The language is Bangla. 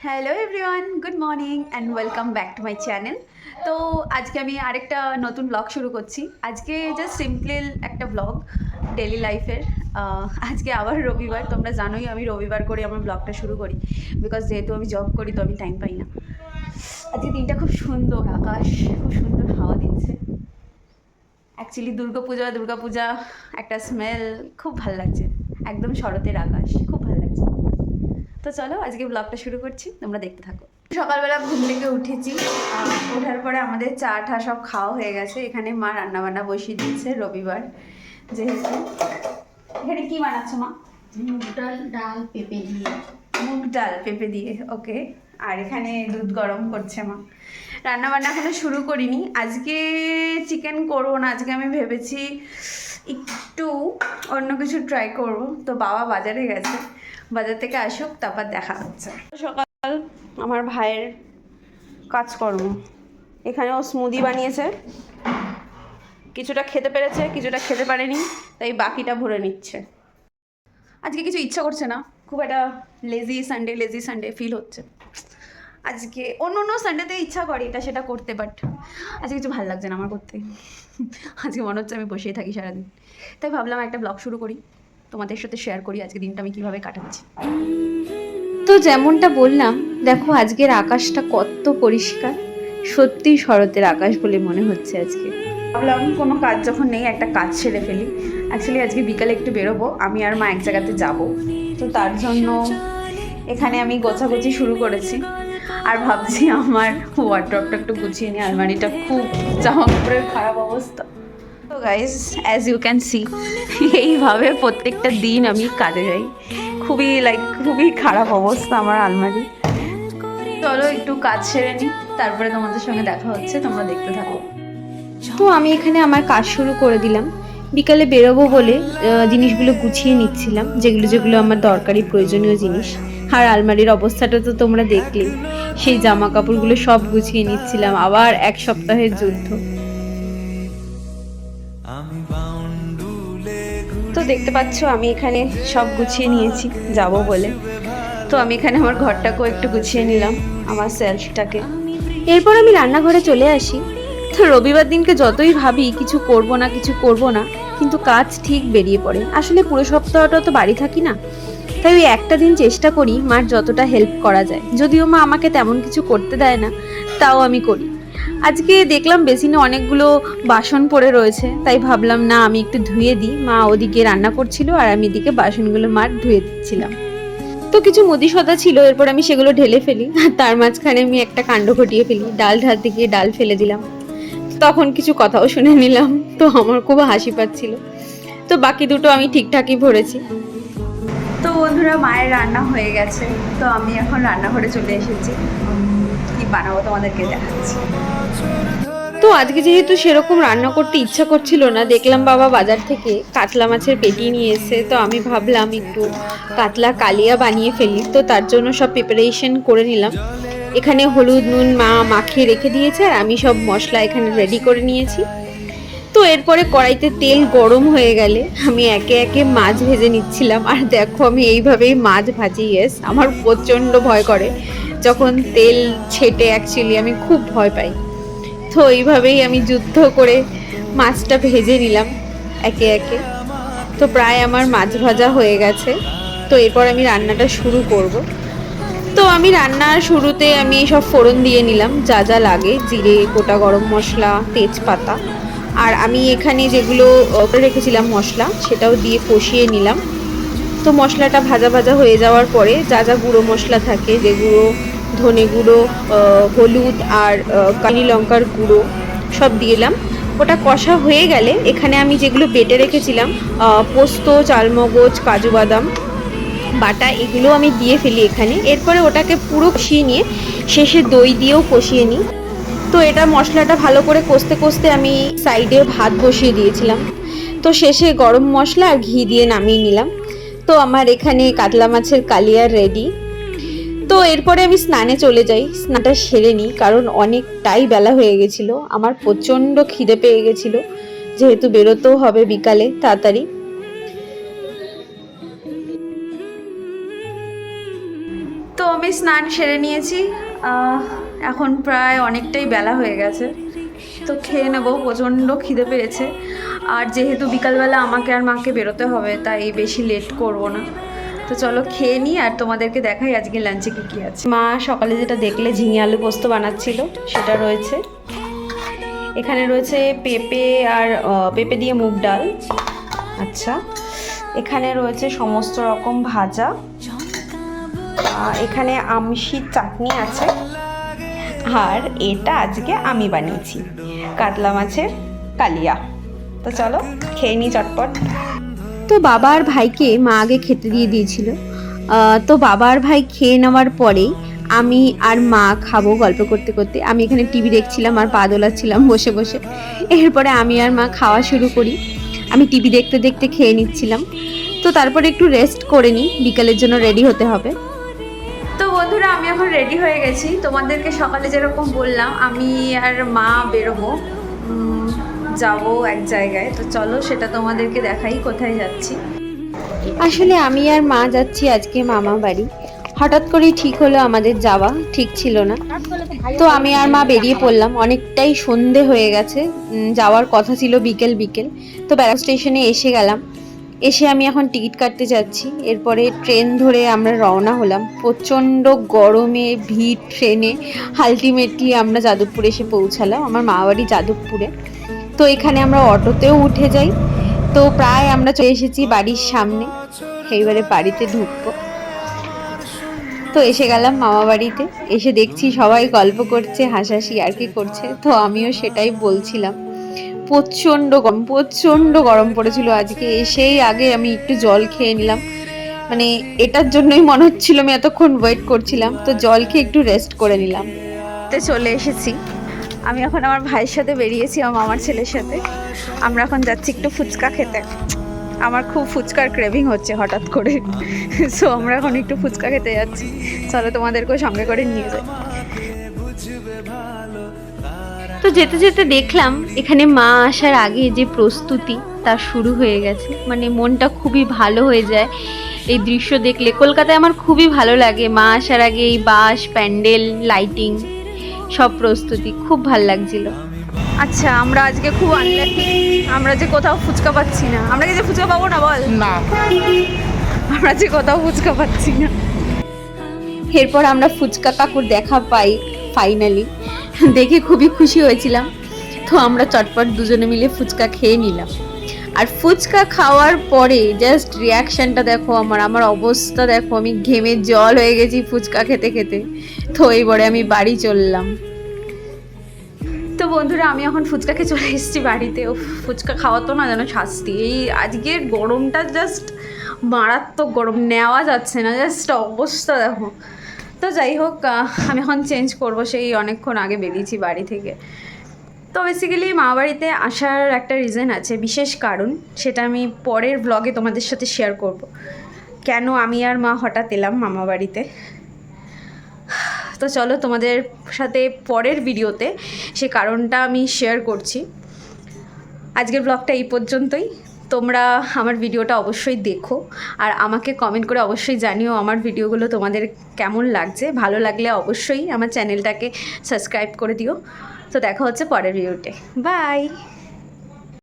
Hello everyone, good morning and welcome back to my channel. তো আজকে আমি আরেকটা নতুন ব্লগ শুরু করছি। আজকে জাস্ট সিম্পল একটা ব্লগ ডেলি লাইফের। আজকে আবার রবিবার, তোমরা জানোই আমি রবিবার করে আমার ব্লগটা শুরু করি, বিকজ যেহেতু আমি জব করি তো আমি টাইম পাই না। আজকে দিনটা খুব সুন্দর, আকাশ খুব সুন্দর হাওয়া দিচ্ছে। অ্যাকচুয়ালি দুর্গাপূজা একটা স্মেল খুব ভালো লাগছে, একদম শরতের আকাশ, খুব ভালো লাগছে। তো চলো আজকে ব্লগটা শুরু করছি, তোমরা দেখতে থাকো। সকালবেলা ঘুম থেকে উঠেছি, ওঠার পরে আমাদের চা ঠা সব খাওয়া হয়ে গেছে। এখানে মা রান্নাবান্না বসিয়ে দিচ্ছে রবিবার যেহেতু। এখানে কি বানাচ্ছো মা? মুগ ডাল পেঁপে দিয়ে, ওকে। আর এখানে দুধ গরম করছে মা। রান্নাবান্না এখনো শুরু করিনি। আজকে চিকেন করবো না, আজকে আমি ভেবেছি একটু অন্য কিছু ট্রাই করব। তো বাবা বাজারে গেছে, বাজার থেকে আসুক তারপর দেখা হচ্ছে। সকাল আমার ভাইয়ের কাজকর্ম, এখানে ও স্মুদি বানিয়েছে, কিছুটা খেতে পেরেছে কিছুটা খেতে পারেনি, তাই বাকিটা ভরে নিচ্ছে। আজকে কিছু ইচ্ছা করছে না, খুব একটা লেজি সানডে ফিল হচ্ছে। আজকে অন্য সানডেতে ইচ্ছা করে এটা সেটা করতে, বাট আজকে কিছু ভালো লাগছে না আমার করতে। আজকে মনে হচ্ছে আমি বসেই থাকি সারাদিন। তাই ভাবলাম একটা ব্লগ শুরু করি, তোমাদের সাথে শেয়ার করি আজকে দিনটা আমি কীভাবে কাটাচ্ছি। তো যেমনটা বললাম, দেখো আজকের আকাশটা কত পরিষ্কার, সত্যি শরতের আকাশ বলে মনে হচ্ছে আজকে। ভাবলাম কোনো কাজ যখন নেই একটা কাজ সেরে ফেলি। অ্যাকচুয়ালি আজকে বিকালে একটু বেরোবো, আমি আর মা এক জায়গাতে যাব। তো তার জন্য এখানে আমি গোছাগুছি শুরু করেছি। আর ভাবছি আমার ওয়ার্ড্রপটা একটু গুছিয়ে নিই, আলমারিটা খুব জামা কাপড়ের খারাপ অবস্থা। তো guys as you can see, এইভাবে প্রত্যেকটা দিন আমি কাজে যাই। খুবই খারাপ অবস্থা আমার আলমারি। চলো একটু কাজ সেরে নিই, তারপরে তোমাদের সঙ্গে দেখা হচ্ছে, তোমরা দেখতে থাকো। তো আমি এখানে আমার কাজ শুরু করে দিলাম। বিকালে বেরোবো বলে জিনিসগুলো গুছিয়ে নিচ্ছিলাম, যেগুলো আমার দরকারি প্রয়োজনীয় জিনিস। আর আলমারির অবস্থাটা তো তোমরা দেখলেই, সেই জামা কাপড়গুলো সব গুছিয়ে নিচ্ছিলাম, আবার এক সপ্তাহের যুদ্ধ। তো দেখতে পাচ্ছ আমি এখানে সব গুছিয়ে নিয়েছি যাব বলে। তো আমি এখানে আমার ঘরটাকেও একটু গুছিয়ে নিলাম, আমার সেলফটাকে। এরপর আমি রান্নাঘরে চলে আসি। তো রবিবার দিনকে যতই ভাবি কিছু করব না, কিন্তু কাজ ঠিক বেরিয়ে পড়ে। আসলে পুরো সপ্তাহটা তো বাড়ি থাকি না, তাই ওই একটা দিন চেষ্টা করি মার যতটা হেল্প করা যায়। যদিও মা আমাকে তেমন কিছু করতে দেয় না, তাও আমি করি। আজকে দেখলাম বেসিনে অনেকগুলো বাসন পড়ে রয়েছে, তাই ভাবলাম না আমি একটু ধুয়ে দিই। মা ওদিকে রান্না করছিল আর আমি এদিকে বাসনগুলো মার ধুয়ে দিচ্ছিলাম। তো কিছু মুদি সদা ছিল, এরপর আমি সেগুলো ঢেলে ফেলি। আর তার মাঝখানে আমি একটা কাণ্ড ঘটিয়ে ফেলি, ডাল ঢালতে গিয়ে ডাল ফেলে দিলাম। তখন কিছু কথাও শুনে নিলাম, তো আমার খুব হাসি পাচ্ছিল। তো বাকি দুটো আমি ঠিকঠাকই ভরেছি। তো বন্ধুরা, মায়ের রান্না হয়ে গেছে, তো আমি এখন রান্নাঘরে চলে এসেছি। কি বানাবো তোমাদেরকে দেখাচ্ছি। তো আজকে যেহেতু সেরকম রান্না করতে ইচ্ছা করছিল না, দেখলাম বাবা বাজার থেকে কাতলা মাছের পেটি নিয়ে এসে, তো আমি ভাবলাম একটু কাতলা কালিয়া বানিয়ে ফেলি। তো তার জন্য সব প্রিপারেশন করে নিলাম। এখানে হলুদ নুন মা মাখিয়ে রেখে দিয়েছে, আর আমি সব মশলা এখানে রেডি করে নিয়েছি। তো এরপরে কড়াইতে তেল গরম হয়ে গেলে আমি একে একে মাছ ভেজে নিচ্ছিলাম। আর দেখো আমি এইভাবেই মাছ ভাজি। ইয়েস, আমার প্রচণ্ড ভয় করে যখন তেল ছেটে, অ্যাকচুয়ালি আমি খুব ভয় পাই। তো এইভাবেই আমি যুদ্ধ করে মাছটা ভেজে নিলাম একে একে। তো প্রায় আমার মাছ ভাজা হয়ে গেছে। তো এরপর আমি রান্নাটা শুরু করব। তো আমি রান্নার শুরুতে আমি সব ফোড়ন দিয়ে নিলাম, যা যা লাগে, জিরে, গোটা গরম মশলা, তেজপাতা। আর আমি এখানে যেগুলো রেখেছিলাম মশলা, সেটাও দিয়ে কষিয়ে নিলাম। তো মশলাটা ভাজা ভাজা হয়ে যাওয়ার পরে যা যা গুঁড়ো মশলা থাকে, যেগুলো ধনে গুঁড়ো, হলুদ আর কালি লঙ্কার গুঁড়ো সব দিলাম। ওটা কষা হয়ে গেলে এখানে আমি যেগুলো বেটে রেখেছিলাম, পোস্ত, চালমগজ, কাজু বাদাম বাটা, এগুলো আমি দিয়ে ফেলি এখানে। এরপরে ওটাকে পুরো কষিয়ে নিয়ে শেষে দই দিয়েও কষিয়ে নিই। তো এটা মশলাটা ভালো করে কষতে কষতে আমি সাইডে ভাত বসিয়ে দিয়েছিলাম। তো শেষে গরম মশলা আর ঘি দিয়ে নামিয়ে নিলাম। তো আমার এখানে কাতলা মাছের কালিয়া রেডি। তো এরপরে আমি স্নানে চলে যাই, স্নানটা সেরে নিই, কারণ অনেকটাই বেলা হয়ে গেছিলো। আমার প্রচণ্ড খিদে পেয়ে গেছিলো, যেহেতু বেরোতেও হবে বিকালে তাড়াতাড়ি। তো আমি স্নান সেরে নিয়েছি, এখন প্রায় অনেকটাই বেলা হয়ে গেছে, তো খেয়ে নেবো। প্রচণ্ড খিদে পেয়েছে, আর যেহেতু বিকালবেলা আমাকে আর মাকে বেরোতে হবে, তাই বেশি লেট করব না। তো চলো খেয়ে নিই, আর তোমাদেরকে দেখাই আজকে লাঞ্চে কী কী আছে। মা সকালে যেটা দেখলে ঝিঙে আলু পোস্ত বানাচ্ছিল, সেটা রয়েছে। এখানে রয়েছে পেঁপে আর পেঁপে দিয়ে মুগ ডাল। আচ্ছা, এখানে রয়েছে সমস্ত রকম ভাজা। এখানে আমশির চাটনি আছে, আর এটা আজকে আমি বানিয়েছি কাতলা মাছের কালিয়া। তো চলো খেয়ে নিই চটপট। তো বাবা আর ভাইকে মা আগে খেতে দিয়ে দিয়েছিল। তো বাবা আর ভাই খেয়ে নেওয়ার পরেই আমি আর মা খাবো গল্প করতে করতে। আমি এখানে টিভি দেখছিলাম আর পা দোলাচ্ছিলাম বসে বসে। এরপরে আমি আর মা খাওয়া শুরু করি। আমি টিভি দেখতে দেখতে খেয়ে নিচ্ছিলাম। তো তারপরে একটু রেস্ট করে নিই, বিকালের জন্য রেডি হতে হবে। তো বন্ধুরা, আমি এখন রেডি হয়ে গেছি। তোমাদেরকে সকালে যেরকম বললাম, আমি আর মা বেরোবো, যাবো এক জায়গায়। তো চলো সেটা তোমাদেরকে দেখাই কোথায় যাচ্ছি। আসলে আমি আর মা যাচ্ছি আজকে মামা বাড়ি। হঠাৎ করেই ঠিক হলো আমাদের যাওয়া, ঠিক ছিল না। তো আমি আর মা বেরিয়ে পড়লাম। অনেকটাই সন্ধে হয়ে গেছে, যাওয়ার কথা ছিল বিকেল বিকেল। তো ব্যারাক স্টেশনে এসে গেলাম। এসে আমি এখন টিকিট কাটতে যাচ্ছি। এরপরে ট্রেন ধরে আমরা রওনা হলাম। প্রচণ্ড গরমে ভিড় ট্রেনে। আলটিমেটলি আমরা যাদবপুরে এসে পৌঁছালাম, আমার মা বাড়ি যাদবপুরে। তো এখানে আমরা অটোতেও উঠে যাই। তো প্রায় আমরা চলে এসেছি বাড়ির সামনে, এইবারে বাড়িতে ঢুকবো। তো এসে গেলাম মামা বাড়িতে। এসে দেখছি সবাই গল্প করছে, হাসাহাসি আর কি করছে। তো আমিও সেটাই বলছিলাম। প্রচণ্ড গরম পড়েছিল আজকে। এসেই আগে আমি একটু জল খেয়ে নিলাম, মানে এটার জন্যই মনে হচ্ছিল আমি এতক্ষণ ওয়েট করছিলাম। তো জল খেয়ে একটু রেস্ট করে নিলাম। তো চলে এসেছি। আমি এখন আমার ভাইয়ের সাথে বেরিয়েছি, আমার মামার ছেলের সাথে। আমরা এখন যাচ্ছি একটু ফুচকা খেতে। আমার খুব ফুচকার ক্রেভিং হচ্ছে হঠাৎ করে। সো আমরা এখন একটু ফুচকা খেতে যাচ্ছি। চলো তোমাদেরকেও সঙ্গে করে নিয়ে যাই। তো যেতে যেতে দেখলাম এখানে মা আসার আগে যে প্রস্তুতি তা শুরু হয়ে গেছে। মানে মনটা খুবই ভালো হয়ে যায় এই দৃশ্য দেখলে। কলকাতায় আমার খুবই ভালো লাগে মা আসার আগে এই বাস, প্যান্ডেল, লাইটিং, সব প্রস্তুতি খুব ভালো লাগছিল। আচ্ছা, আমরা আজকে খুব আনলাকি, আমরা যে কোথাও ফুচকা পাচ্ছি না। আমরা কি যে ফুচকা পাবো না বল? না, আমরা যে কোথাও ফুচকা পাচ্ছি না। এরপর আমরা ফুচকা কাকুর দেখা পাই ফাইনালি। দেখে খুবই খুশি হয়েছিলাম। তো আমরা চটপট দুজনে মিলে ফুচকা খেয়ে নিলাম। আর ফুচকা খাওয়ার পরে জাস্ট রিয়াকশানটা দেখো, আমার অবস্থা দেখো, আমি ঘেমে জল হয়ে গেছি ফুচকা খেতে খেতে। তো এইবারে আমি বাড়ি চললাম। তো বন্ধুরা, আমি এখন ফুচকা খেয়ে চলে এসেছি বাড়িতে। ও ফুচকা খাওয়া তো না যেন শাস্তি। এই আজকের গরমটা জাস্ট মারাত্মক গরম, নেওয়া যাচ্ছে না, জাস্ট অবস্থা দেখো। তো যাই হোক, আমি এখন চেঞ্জ করবো, সেই অনেকক্ষণ আগে বেরিয়েছি বাড়ি থেকে। তো বেসিক্যালি মা বাড়িতে আসার একটা রিজন আছে, বিশেষ কারণ। সেটা আমি পরের ব্লগে তোমাদের সাথে শেয়ার করব, কেন আমি আর মা হঠাৎ এলাম মামা বাড়িতে। তো চলো তোমাদের সাথে পরের ভিডিওতে সে কারণটা আমি শেয়ার করছি। আজকের ব্লগটা এই পর্যন্তই। তোমরা আমার ভিডিওটা অবশ্যই দেখো, আর আমাকে কমেন্ট করে অবশ্যই জানিও আমার ভিডিওগুলো তোমাদের কেমন লাগছে। ভালো লাগলে অবশ্যই আমার চ্যানেলটাকে সাবস্ক্রাইব করে দিও। তো দেখা হচ্ছে পরের ভিডিওতে। বাই।